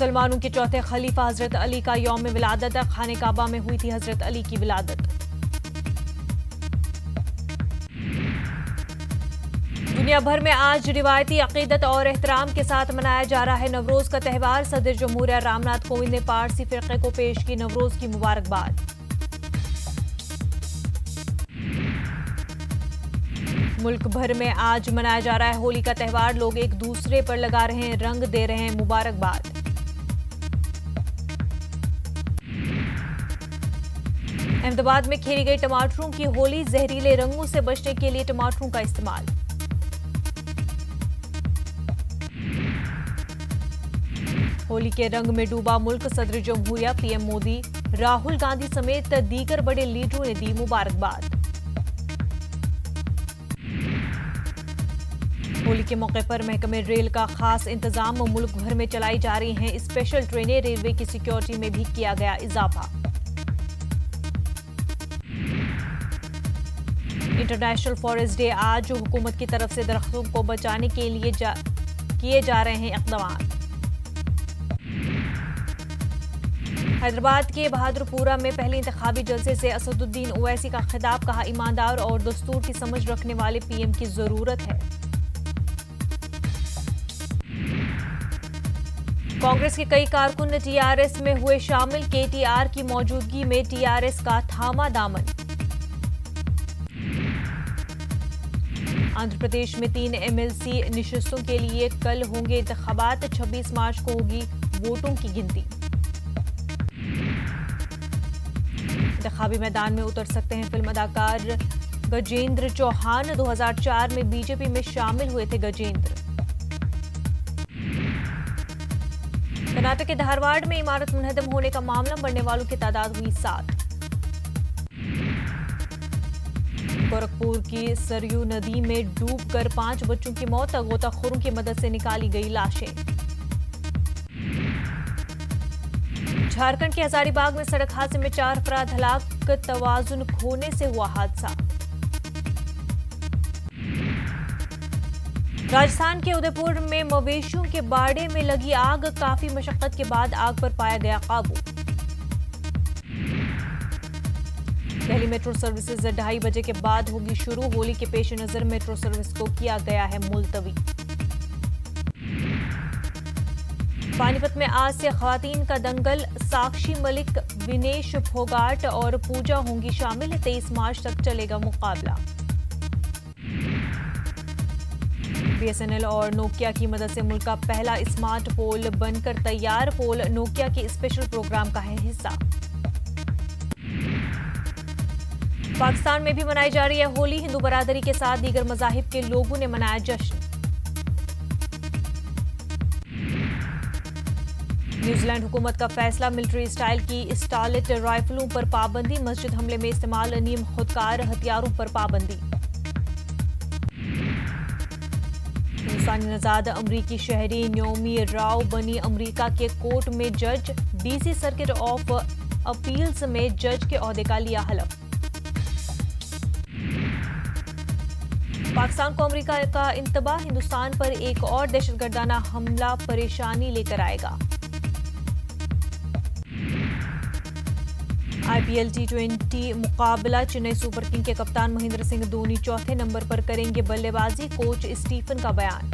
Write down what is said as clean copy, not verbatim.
मुसलमानों के चौथे खलीफा हजरत अली का यौम विलादत, खाने काबा में हुई थी हजरत अली की विलादत। दुनिया भर में आज रिवायती अकीदत और एहतराम के साथ मनाया जा रहा है नवरोज का त्यौहार। सदर जमहूरिया रामनाथ कोविंद ने पारसी फिरके को पेश की नवरोज की मुबारकबाद। मुल्क भर में आज मनाया जा रहा है होली का त्यौहार। लोग एक दूसरे पर लगा रहे हैं रंग, दे रहे हैं मुबारकबाद। अहमदाबाद में खेली गई टमाटरों की होली, जहरीले रंगों से बचने के लिए टमाटरों का इस्तेमाल। होली के रंग में डूबा मुल्क, सदर जमहूरिया पीएम मोदी, राहुल गांधी समेत दीगर बड़े लीडरों ने दी मुबारकबाद। होली के मौके पर महकमे रेल का खास इंतजाम, मुल्क भर में चलाई जा रही हैं स्पेशल ट्रेनें, रेलवे की सिक्योरिटी में भी किया गया इजाफा। इंटरनेशनल फॉरेस्ट डे आज, हुकूमत की तरफ से दरख्तों को बचाने के लिए किए जा रहे हैं इक़दाम। हैदराबाद के बहादुरपुरा में पहले इंतखाबी जलसे से असदुद्दीन ओवैसी का खिताब, कहा ईमानदार और दस्तूर की समझ रखने वाले पीएम की जरूरत है। कांग्रेस के कई कारकुन टीआरएस में हुए शामिल, केटीआर की मौजूदगी में टीआरएस का थामा दामन। आंध्र प्रदेश में 3 एमएलसी निशस्तों के लिए कल होंगे इंतखाबात, 26 मार्च को होगी वोटों की गिनती। इंतखाबी मैदान में उतर सकते हैं फिल्म अदाकार गजेंद्र चौहान, 2004 में बीजेपी में शामिल हुए थे गजेंद्र। कर्नाटक के धारवाड़ में इमारत मुनहदम होने का मामला, मरने वालों की तादाद हुई 7। गोरखपुर की सरयू नदी में डूबकर 5 बच्चों की मौत, गोताखोरों की मदद से निकाली गई लाशें। झारखंड के हजारीबाग में सड़क हादसे में 4 अफराद हलाक, तवाजुन खोने से हुआ हादसा। राजस्थान के उदयपुर में मवेशियों के बाड़े में लगी आग, काफी मशक्कत के बाद आग पर पाया गया काबू। दिल्ली मेट्रो सर्विसेज 2:30 बजे के बाद होगी शुरू, होली के पेश नजर मेट्रो सर्विस को किया गया है मुलतवी। पानीपत में आज से खवातीन का दंगल, साक्षी मलिक, विनेश फोगाट और पूजा होंगी शामिल, 23 मार्च तक चलेगा मुकाबला। बीएसएनएल और नोकिया की मदद से मुल्क का पहला स्मार्ट पोल बनकर तैयार, पोल नोकिया के स्पेशल प्रोग्राम का है हिस्सा। पाकिस्तान में भी मनाई जा रही है होली, हिंदू बरादरी के साथ दीगर मजाहिब के लोगों ने मनाया जश्न। न्यूजीलैंड हुकूमत का फैसला, मिलिट्री स्टाइल की स्टारलेट राइफलों पर पाबंदी, मस्जिद हमले में इस्तेमाल नीम खुदकार हथियारों पर पाबंदी। हिंदुस्तानी नजाद अमरीकी शहरी न्योमी राव बनी अमरीका के कोर्ट में जज, डीसी सर्किट ऑफ अपील्स में जज के ओहदे का लिया हलफ। पाकिस्तान को अमरीका का इंतबाह, हिंदुस्तान पर एक और दहशतगर्दाना हमला परेशानी लेकर आएगा। आईपीएल T20 मुकाबला, चेन्नई सुपर किंग के कप्तान महेंद्र सिंह धोनी चौथे नंबर पर करेंगे बल्लेबाजी, कोच स्टीफन का बयान।